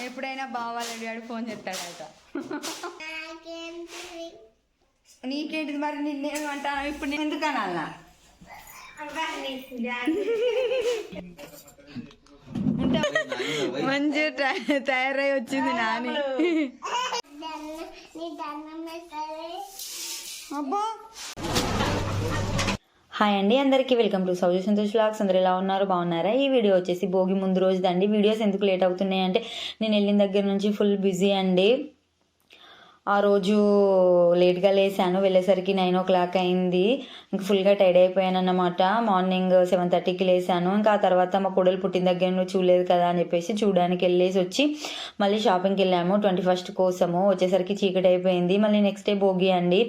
ఎప్పుడైనా బావాలని daddy phone చేస్తాడట. నీకేంటిది మరి, నిన్నేమంటాను ఇప్పుడు, నేను ఎందుకన్నా మంచిగా తయారై వచ్చింది నాని. అబ్బా హాయ్ అండి అందరికీ, వెల్కమ్ టు సౌజీ సంతోష్ వ్లాగ్స్. అందరు ఎలా ఉన్నారు, బాగున్నారా? ఈ వీడియో వచ్చేసి భోగి ముందు రోజుదండి. వీడియోస్ ఎందుకు లేట్ అవుతున్నాయి అంటే నేను వెళ్ళిన దగ్గర నుంచి ఫుల్ బిజీ అండి. ఆ రోజు లేట్గా లేసాను, వెళ్ళేసరికి 9 o'clock అయింది. ఇంకా ఫుల్గా టైర్డ్ అయిపోయాను అన్నమాట. మార్నింగ్ 7:30కి లేసాను. ఇంకా ఆ తర్వాత మా కోడలు పుట్టిన దగ్గర నువ్వు చూడలేదు కదా అని చెప్పేసి చూడడానికి వెళ్ళేసి వచ్చి మళ్ళీ షాపింగ్కి వెళ్ళాము 21st కోసము. వచ్చేసరికి చీకటి అయిపోయింది. మళ్ళీ నెక్స్ట్ డే భోగి అండి.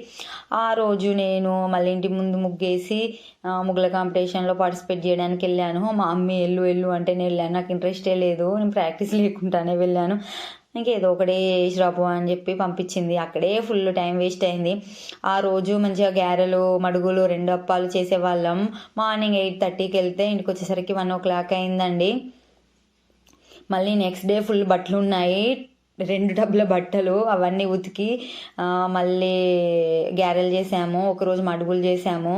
ఆ రోజు నేను మళ్ళీ ఇంటి ముందు ముగ్గేసి ముగ్గుల కాంపిటీషన్లో పార్టిసిపేట్ చేయడానికి వెళ్ళాను. మా అమ్మ వెళ్ళు అంటే నేను వెళ్ళాను, నాకు ఇంట్రెస్టే లేదు, నేను ప్రాక్టీస్ లేకుండానే వెళ్ళాను. ఇంకేదో ఒకటే వేసిరాపు అని చెప్పి పంపించింది. అక్కడే ఫుల్ టైం వేస్ట్ అయింది. ఆ రోజు మంచిగా గారెలు, మడుగులు, 2 అప్పాలు చేసేవాళ్ళం. మార్నింగ్ 8:30కి వెళ్తే ఇంటికి వచ్చేసరికి 1 o'clock అయిందండి. మళ్ళీ నెక్స్ట్ డే ఫుల్ బట్టలు ఉన్నాయి, 2 డబ్బుల బట్టలు, అవన్నీ ఉతికి మళ్ళీ గారెలు చేసాము. ఒకరోజు మడుగులు చేసాము.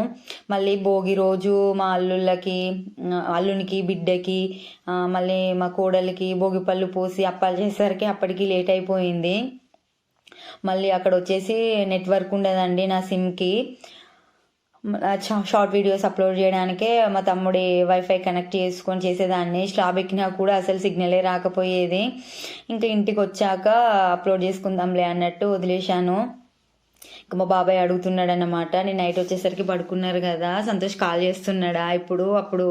మళ్ళీ భోగి రోజు మా అల్లునికి బిడ్డకి మళ్ళీ మా కోడలికి భోగి పళ్ళు పోసి అప్పాలు చేసేసరికి అప్పటికి లేట్ అయిపోయింది. మళ్ళీ అక్కడ వచ్చేసి నెట్వర్క్ ఉండదండి నా సిమ్కి. షార్ట్ వీడియోస్ అప్లోడ్ చేయడానికే మా తమ్ముడి వైఫై కనెక్ట్ చేసుకొని చేసేదాన్ని. స్లాబ్ ఎక్కినా కూడా అసలు సిగ్నలే రాకపోయేది. ఇంకా ఇంటికి వచ్చాక అప్లోడ్ చేసుకుందాంలే అన్నట్టు వదిలేశాను. ఇంకా మా బాబాయ్ అడుగుతున్నాడు అన్నమాట, నేను నైట్ వచ్చేసరికి పడుకున్నారు కదా, సంతోష్ కాల్ చేస్తున్నాడా అప్పుడు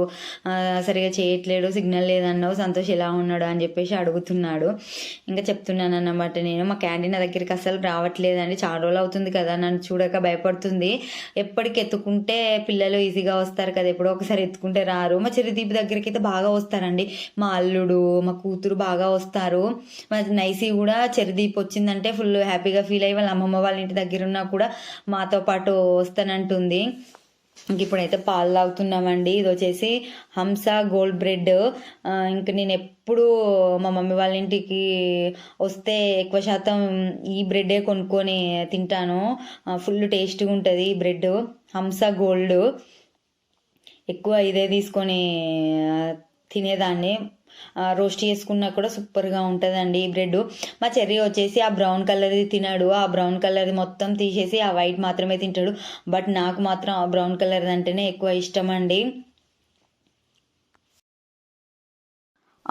సరిగా చేయట్లేడు, సిగ్నల్ లేదన్నావు, సంతోష్ ఎలా ఉన్నాడు అని చెప్పేసి అడుగుతున్నాడు. ఇంకా చెప్తున్నాను అన్నమాట నేను, మా క్యాంటీన్ నా దగ్గరికి అసలు రావట్లేదండి, చాలా రోజులు అవుతుంది కదా, నన్ను చూడక భయపడుతుంది. ఎప్పటికి ఎత్తుకుంటే పిల్లలు ఈజీగా వస్తారు కదా, ఎప్పుడో ఒకసారి ఎత్తుకుంటే రారు. మా చిరుదీప్ దగ్గరికి అయితే బాగా వస్తారండి, మా అల్లుడు మా కూతురు బాగా వస్తారు. మా నైసీ కూడా చిరుదీప్ వచ్చిందంటే ఫుల్ హ్యాపీగా ఫీల్ అయ్యి వాళ్ళ అమ్మమ్మ వాళ్ళ ఇంటి దగ్గర ఉన్నా కూడా మాతో పాటు వస్తానంటుంది. ఇంక ఇప్పుడైతే పాలు తాగుతున్నామండి. ఇది వచ్చేసి హంస గోల్డ్ బ్రెడ్. ఇంక నేను ఎప్పుడు మా మమ్మీ వాళ్ళ ఇంటికి వస్తే ఎక్కువ శాతం ఈ బ్రెడ్డే కొనుక్కొని తింటాను. ఫుల్ టేస్ట్గా ఉంటుంది ఈ బ్రెడ్. హంస గోల్డ్ ఎక్కువ ఇదే తీసుకొని తినేదాన్ని. రోస్ట్ చేసుకున్నా కూడా సూపర్గా ఉంటుందండి ఈ బ్రెడ్. మా చెర్రీ వచ్చేసి ఆ బ్రౌన్ కలర్ది తినాడు, ఆ బ్రౌన్ కలర్ది మొత్తం తీసేసి ఆ వైట్ మాత్రమే తింటాడు. బట్ నాకు మాత్రం ఆ బ్రౌన్ కలర్ అంటేనే ఎక్కువ ఇష్టం అండి.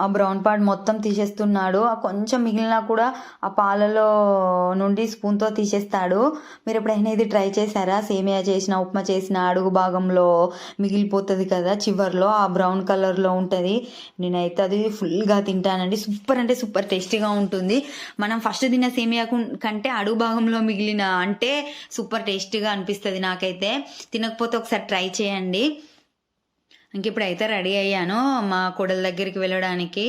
ఆ బ్రౌన్ పార్ట్ మొత్తం తీసేస్తున్నాడు. కొంచెం మిగిలినా కూడా ఆ పాలలో నుండి స్పూన్తో తీసేస్తాడు. మీరు ఎప్పుడైనా ఇది ట్రై చేశారా? సేమియా చేసిన, ఉప్మా చేసిన అడుగు భాగంలో మిగిలిపోతుంది కదా, చివర్లో ఆ బ్రౌన్ కలర్లో ఉంటుంది. నేనైతే అది ఫుల్గా తింటానండి. సూపర్ అంటే సూపర్ టేస్టీగా ఉంటుంది. మనం ఫస్ట్ తిన్న సేమియా కంటే అడుగు భాగంలో మిగిలిన అంటే సూపర్ టేస్టీగా అనిపిస్తుంది నాకైతే. తినకపోతే ఒకసారి ట్రై చేయండి. ఇంక ఇప్పుడైతే రెడీ అయ్యాను మా కోడల దగ్గరికి వెళ్ళడానికి.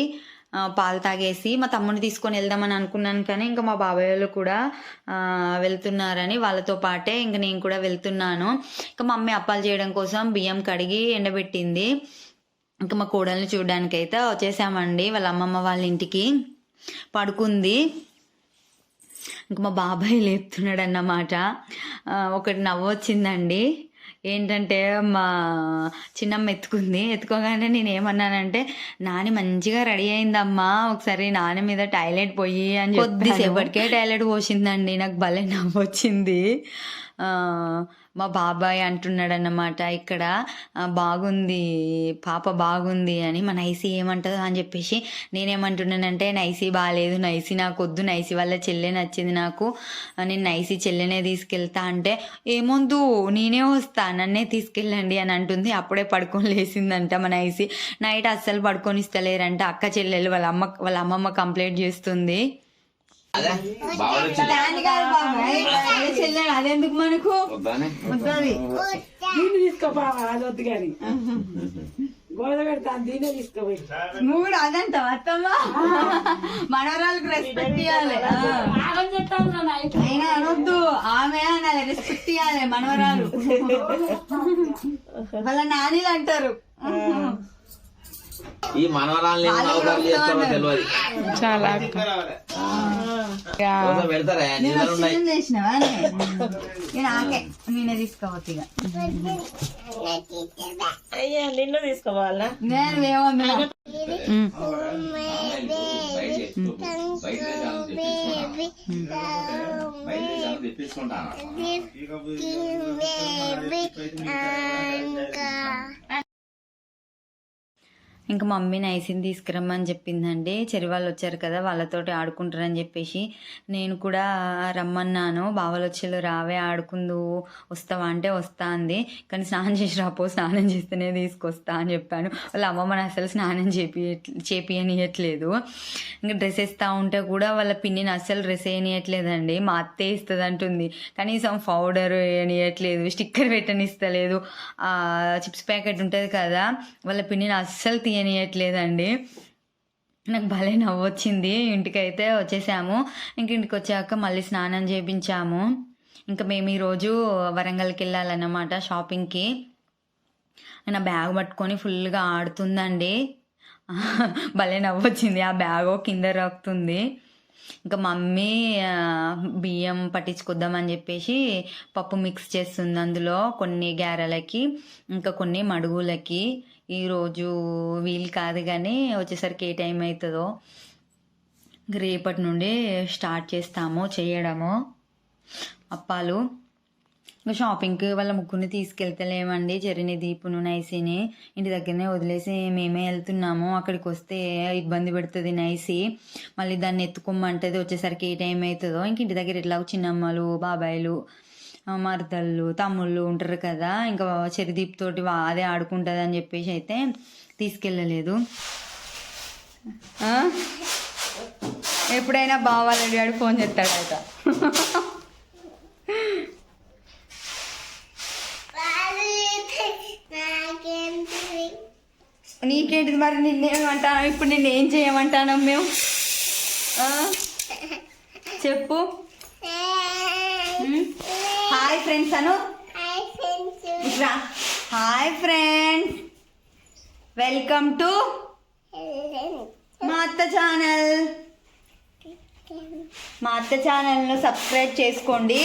పాలు తాగేసి మా తమ్ముడిని తీసుకొని వెళ్దామని అనుకున్నాను, కానీ ఇంకా మా బాబాయ్ వాళ్ళు కూడా వెళ్తున్నారని వాళ్ళతో పాటే ఇంకా నేను కూడా వెళ్తున్నాను. ఇంకా మా అమ్మ అప్పాలు చేయడం కోసం బియ్యం కడిగి ఎండబెట్టింది. ఇంకా మా కోడల్ని చూడడానికి అయితే వచ్చేసామండి వాళ్ళ అమ్మమ్మ వాళ్ళ ఇంటికి. పడుకుంది. ఇంకా మా బాబాయ్ లేపుతున్నాడు అన్నమాట. ఒకటి నవ్వు వచ్చిందండి. ఏంటంటే మా చిన్నమ్మ ఎత్తుకోగానే నేను ఏమన్నానంటే, నాని మంచిగా రెడీ అయిందమ్మా, ఒకసారి నాని మీద టాయిలెట్ పోయి అని కొద్దిసేపటికే టాయిలెట్ పోసిందండి. నాకు భలే నవ్వు వచ్చింది. మా బాబాయ్ అంటున్నాడు అన్నమాట ఇక్కడ, బాగుంది పాప బాగుంది అని. మా నైసీ ఏమంటుందో అని చెప్పేసి నేనేమంటున్నానంటే, నైసీ బాగాలేదు, నైసీ నాకు వద్దు, నైసీ వాళ్ళ చెల్లె నచ్చింది నాకు, నేను నైసీ చెల్లెనే తీసుకెళ్తా అంటే, ఏమొద్దు నేనే వస్తా, నన్నే తీసుకెళ్ళండి అని అంటుంది. అప్పుడే పడుకొని లేసిందంట మా నైసీ. నైట్ అస్సలు పడుకొని ఇస్తలేరంట. అక్క చెల్లెలు వాళ్ళ అమ్మమ్మ కంప్లైంట్ చేస్తుంది. అదెందుకు మనకు తీసుకోపోవద్దు కానీ గోడ పెడతాను, దీనే తీసుకోపోయి నువ్వు కూడా అదంట అత్తమ్మ. మనవరాలకు రెస్పెక్ట్ ఇవ్వాలి, అయినా అనొద్దు, ఆమె అనాలి, రెస్పెక్ట్ ఇవ్వాలి మనవరాలు. వాళ్ళ నానీలు అంటారు. ఈ మనవరాల్ని ఎన్ని నౌకర్లు చేస్తారో తెలియదు. చాలా కోసం పెడతారా నీళ్ళు ఉన్నాయి. చేసినవా నాకే నేనే తీసుకోవచ్చు ఇక అయ్యా నిన్ను తీసుకోవాలా నేను ఏమన్నా ఇంకా మమ్మీ నైసిని తీసుకురమ్మని చెప్పిందండి. చెరి వాళ్ళు వచ్చారు కదా, వాళ్ళతోటి ఆడుకుంటారని చెప్పేసి నేను కూడా రమ్మన్నాను. బావలు వచ్చేళ్ళు రావే ఆడుకుందు వస్తావా అంటే వస్తా అంది. కానీ స్నానం చేసి రాపో, స్నానం చేస్తేనే తీసుకొస్తా అని చెప్పాను. వాళ్ళ అమ్మమ్మని అసలు స్నానం చేపియనియట్లేదు. ఇంకా డ్రెస్ వేస్తూ ఉంటే కూడా వాళ్ళ పిన్నిని అస్సలు డ్రెస్ వేయనియట్లేదండి. మా అత్తే ఇస్తుంది అంటుంది, కనీసం పౌడర్ వేయనియట్లేదు, స్టిక్కర్ పెట్టనిస్తలేదు. చిప్స్ ప్యాకెట్ ఉంటుంది కదా, వాళ్ళ పిన్నిని అస్సలు తీయనియట్లేదండి. నాకు భలే నవ్వొచ్చింది. ఇంటికైతే వచ్చేసాము. ఇంటికి వచ్చాక మళ్ళీ స్నానం చేయించాము. ఇంకా మేము ఈరోజు వరంగల్కి వెళ్ళాలన్నమాట షాపింగ్కి. నా బ్యాగ్ పట్టుకొని ఫుల్గా ఆడుతుందండి. భలే నవ్వొచ్చింది. ఆ బ్యాగ్ కింద రాకుతుంది. ఇంకా మమ్మీ బియ్యం పట్టించుకొద్దామని చెప్పేసి పప్పు మిక్స్ చేస్తుంది. అందులో కొన్ని గారెలకి ఇంకా కొన్ని మడుగులకి. ఈరోజు వీలు కాదు, కానీ వచ్చేసరికి ఏ టైం అవుతుందో రేపటి నుండి స్టార్ట్ చేస్తాము చేయడము అప్పాలు. ఇంకా షాపింగ్కి వాళ్ళ ముగ్గురిని తీసుకెళ్తలేమండి. చెరిని, దీపును, నైసీని ఇంటి దగ్గరనే వదిలేసి మేమే వెళ్తున్నాము. అక్కడికి వస్తే ఇబ్బంది పెడుతుంది నైసి, మళ్ళీ దాన్ని ఎత్తుకోమంటది. వచ్చేసరికి ఏ టైం అవుతుందో. ఇంక ఇంటి దగ్గర ఇట్లా చిన్నమ్మలు, బాబాయిలు, మరదళ్ళు, తమ్ముళ్ళు ఉంటారు కదా, ఇంకా చెరిదీప్ తోటి అదే ఆడుకుంటుంది అని చెప్పేసి అయితే తీసుకెళ్ళలేదు. ఎప్పుడైనా బావాలని డాడీ ఫోన్ చేస్తాడట. నీకేంటిది మరి, నిన్నేమంటాను ఇప్పుడు, నిన్నేం చేయమంటాను మేము చెప్పు. Hi friends Anu. Hi friends, welcome to మా అత్త ఛానల్. మా అత్త ఛానల్ను సబ్స్క్రైబ్ చేసుకోండి,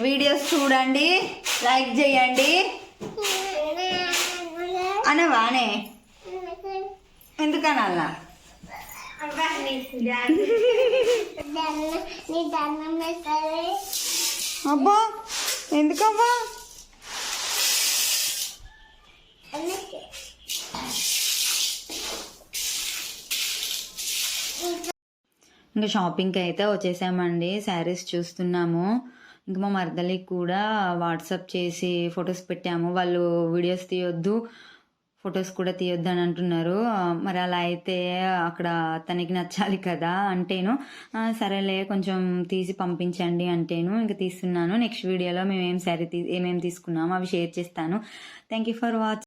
వీడియోస్ చూడండి, లైక్ చేయండి. అనవానే ఎందుకనల్లా అబ్బా ఎందుకబ్బా? ఇంకా షాపింగ్కి అయితే వచ్చేసామండి. శారీస్ చూస్తున్నాము. ఇంకా మా మరదలికి కూడా వాట్సాప్ చేసి ఫొటోస్ పెట్టాము. వాళ్ళు వీడియోస్ తీయొద్దు, ఫొటోస్ కూడా తీయొద్దు అని అంటున్నారు. మరి అలా అయితే అక్కడ తనకి నచ్చాలి కదా అంటేను సరేలే కొంచెం తీసి పంపించండి అంటేను ఇంకా తీస్తున్నాను. నెక్స్ట్ వీడియోలో మేము ఏమేమి తీసుకున్నామో అవి షేర్ చేస్తాను. Thank you for watching.